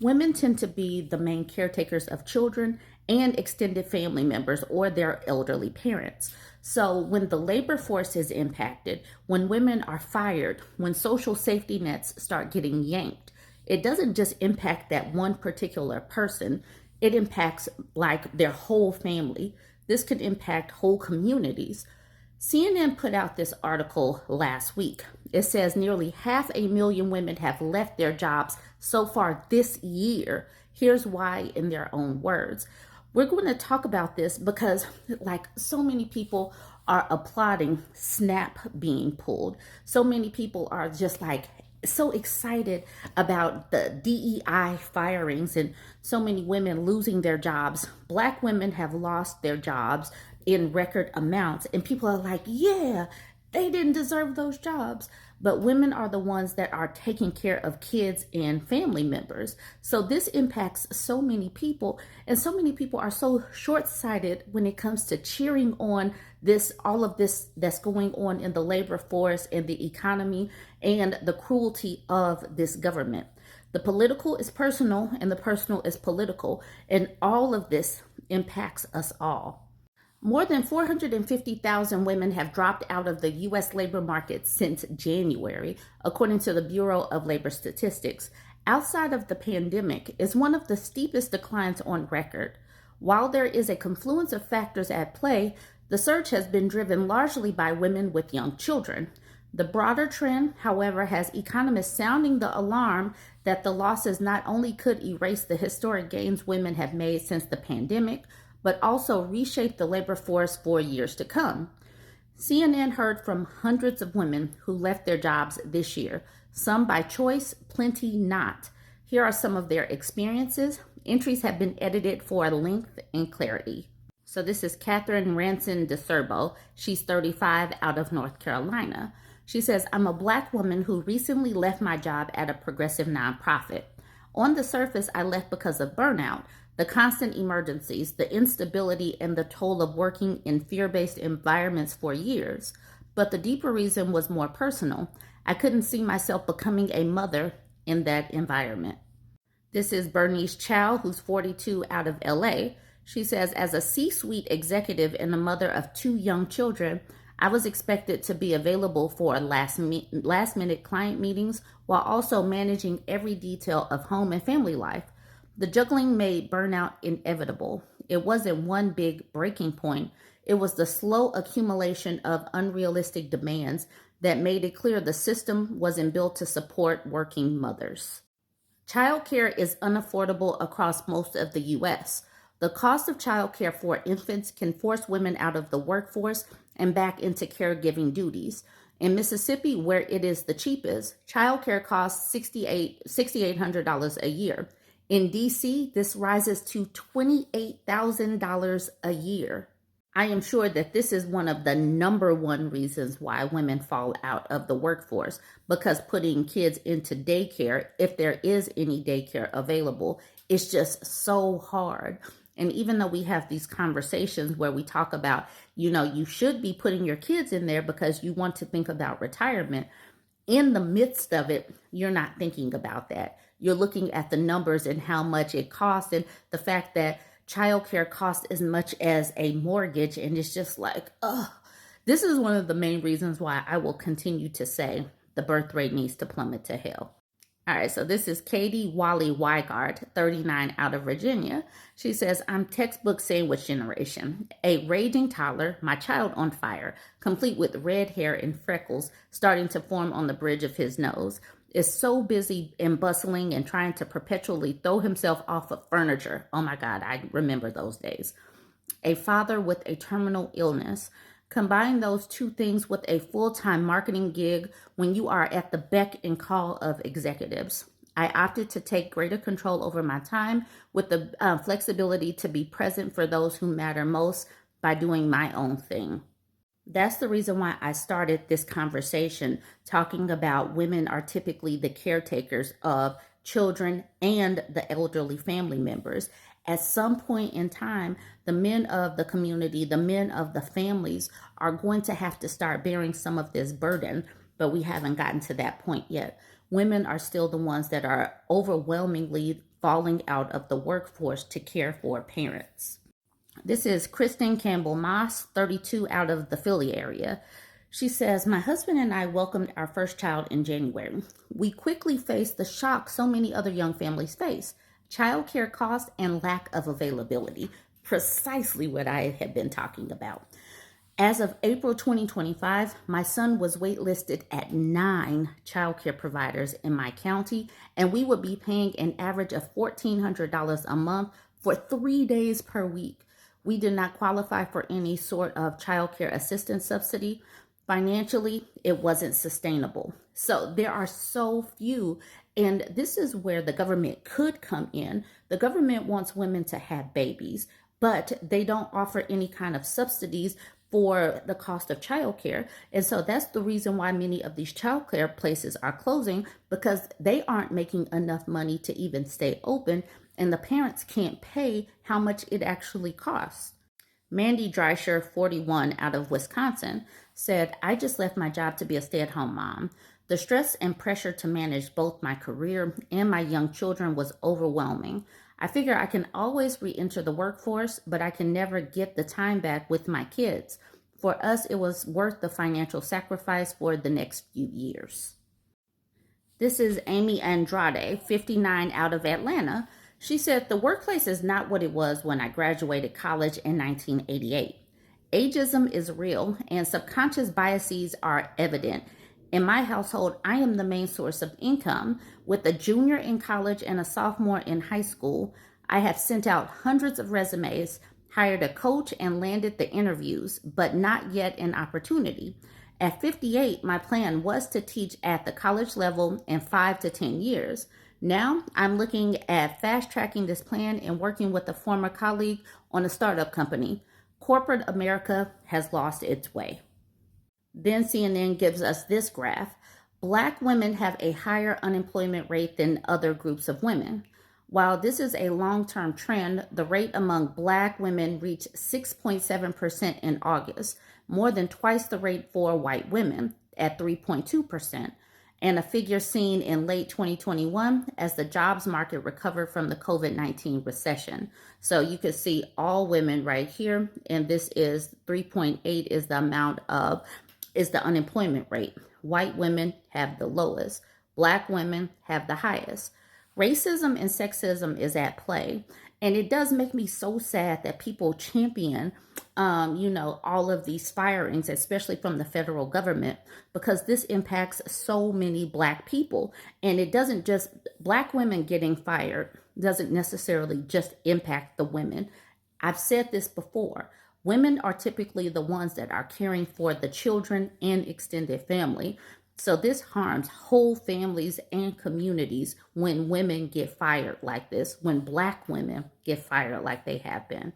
Women tend to be the main caretakers of children and extended family members or their elderly parents. So, when the labor force is impacted, when women are fired, when social safety nets start getting yanked, it doesn't just impact that one particular person, it impacts like their whole family. This could impact whole communities. CNN put out this article last week. It says nearly 500,000 women have left their jobs so far this year. Here's why in their own words. We're going to talk about this because, like, so many people are applauding SNAP being pulled. So many people are just like so excited about the DEI firings and so many women losing their jobs. Black women have lost their jobs in record amounts, and people are like, yeah, they didn't deserve those jobs. But women are the ones that are taking care of kids and family members. So this impacts so many people, and so many people are so short-sighted when it comes to cheering on this, all of this that's going on in the labor force and the economy and the cruelty of this government. The political is personal and the personal is political, and all of this impacts us all. More than 450,000 women have dropped out of the U.S. labor market since January, according to the Bureau of Labor Statistics. Outside of the pandemic, is one of the steepest declines on record. While there is a confluence of factors at play, the surge has been driven largely by women with young children. The broader trend, however, has economists sounding the alarm that the losses not only could erase the historic gains women have made since the pandemic, but also reshape the labor force for years to come. CNN heard from hundreds of women who left their jobs this year, some by choice, plenty not. Here are some of their experiences. Entries have been edited for length and clarity. So this is Catherine Ranson DeSerbo. She's 35 out of North Carolina. She says, I'm a Black woman who recently left my job at a progressive nonprofit. On the surface, I left because of burnout, the constant emergencies, the instability, and the toll of working in fear-based environments for years. But the deeper reason was more personal. I couldn't see myself becoming a mother in that environment. This is Bernice Chow, who's 42 out of LA. She says, as a C-suite executive and a mother of 2 young children, I was expected to be available for last-minute client meetings while also managing every detail of home and family life. The juggling made burnout inevitable. It wasn't one big breaking point. It was the slow accumulation of unrealistic demands that made it clear the system wasn't built to support working mothers. Childcare is unaffordable across most of the U.S. The cost of childcare for infants can force women out of the workforce and back into caregiving duties. In Mississippi, where it is the cheapest, childcare costs $6,800 a year. In DC, this rises to $28,000 a year. I am sure that this is one of the number one reasons why women fall out of the workforce, because putting kids into daycare, if there is any daycare available, is just so hard. And even though we have these conversations where we talk about, you should be putting your kids in there because you want to think about retirement, in the midst of it, you're not thinking about that. You're looking at the numbers and how much it costs and the fact that childcare costs as much as a mortgage. And it's just like, this is one of the main reasons why I will continue to say the birth rate needs to plummet to hell. All right, so this is Katie Wally Weigart, 39 out of Virginia. She says, I'm textbook sandwich generation. A raging toddler, my child on fire, complete with red hair and freckles starting to form on the bridge of his nose, is so busy and bustling and trying to perpetually throw himself off of furniture. Oh my God, I remember those days. A father with a terminal illness. Combine those two things with a full-time marketing gig when you are at the beck and call of executives. I opted to take greater control over my time with the flexibility to be present for those who matter most by doing my own thing. That's the reason why I started this conversation talking about women are typically the caretakers of children and the elderly family members. At some point in time, the men of the community, the men of the families are going to have to start bearing some of this burden, but we haven't gotten to that point yet. women are still the ones that are overwhelmingly falling out of the workforce to care for parents. This is Kristen Campbell Moss, 32, out of the Philly area. She says, my husband and I welcomed our first child in January. We quickly faced the shock so many other young families face: childcare costs and lack of availability. Precisely what I had been talking about. As of April 2025, my son was waitlisted at 9 childcare providers in my county, and we would be paying an average of $1,400 a month for 3 days per week. We did not qualify for any sort of childcare assistance subsidy. Financially, it wasn't sustainable. So there are so few, and this is where the government could come in. The government wants women to have babies, but they don't offer any kind of subsidies for the cost of childcare. And so that's the reason why many of these childcare places are closing, because they aren't making enough money to even stay open, and the parents can't pay how much it actually costs. Mandy Dreischer, 41, out of Wisconsin, said, I just left my job to be a stay-at-home mom. The stress and pressure to manage both my career and my young children was overwhelming. I figure I can always re-enter the workforce, but I can never get the time back with my kids. For us, it was worth the financial sacrifice for the next few years. This is Amy Andrade, 59, out of Atlanta. She said, the workplace is not what it was when I graduated college in 1988. Ageism is real, and subconscious biases are evident. In my household, I am the main source of income. With a junior in college and a sophomore in high school, I have sent out hundreds of resumes, hired a coach, and landed the interviews, but not yet an opportunity. At 58, my plan was to teach at the college level in 5 to 10 years. Now, I'm looking at fast-tracking this plan and working with a former colleague on a startup company. Corporate America has lost its way. Then CNN gives us this graph. Black women have a higher unemployment rate than other groups of women. While this is a long-term trend, the rate among Black women reached 6.7% in August, more than twice the rate for white women at 3.2%, and a figure seen in late 2021 as the jobs market recovered from the COVID-19 recession. So you can see all women right here, and this is 3.8 is the unemployment rate. White women have the lowest. Black women have the highest. Racism and sexism is at play. And it does make me so sad that people champion, all of these firings, especially from the federal government, because this impacts so many Black people. And it doesn't just, Black women getting fired doesn't necessarily just impact the women. I've said this before. Women are typically the ones that are caring for the children and extended family. So this harms whole families and communities when women get fired like this, when Black women get fired like they have been.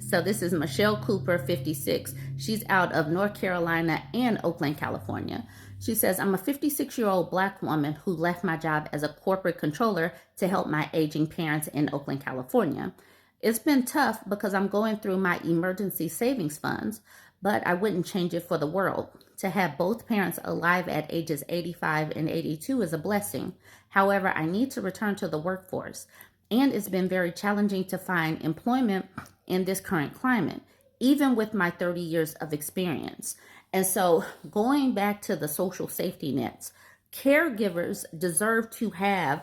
So this is Michelle Cooper, 56. She's out of North Carolina and Oakland, California. She says, I'm a 56-year-old Black woman who left my job as a corporate controller to help my aging parents in Oakland, California. It's been tough because I'm going through my emergency savings funds, but I wouldn't change it for the world. To have both parents alive at ages 85 and 82 is a blessing. However, I need to return to the workforce, and it's been very challenging to find employment in this current climate, even with my 30 years of experience. And so going back to the social safety nets, caregivers deserve to have,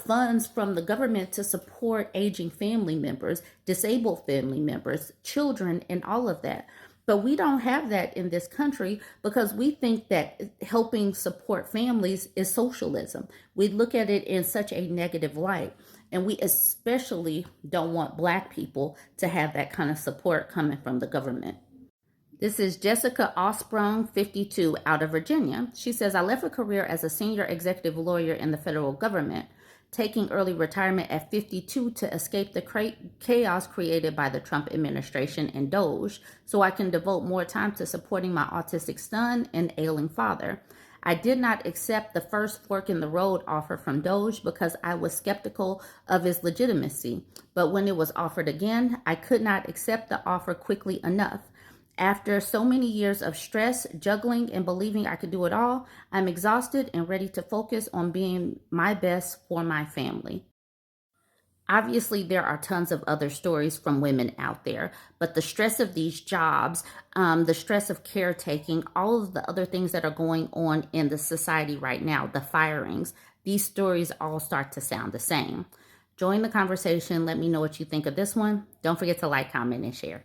funds from the government to support aging family members, disabled family members, children, and all of that. But we don't have that in this country because we think that helping support families is socialism. We look at it in such a negative light. And we especially don't want Black people to have that kind of support coming from the government. This is Jessica Osprong, 52, out of Virginia. She says, I left a career as a senior executive lawyer in the federal government, taking early retirement at 52 to escape the chaos created by the Trump administration and DOGE, so I can devote more time to supporting my autistic son and ailing father. I did not accept the first fork in the road offer from DOGE because I was skeptical of its legitimacy. But when it was offered again, I could not accept the offer quickly enough. After so many years of stress, juggling, and believing I could do it all, I'm exhausted and ready to focus on being my best for my family. Obviously, there are tons of other stories from women out there, but the stress of these jobs, the stress of caretaking, all of the other things that are going on in the society right now, the firings, these stories all start to sound the same. Join the conversation. Let me know what you think of this one. Don't forget to like, comment, and share.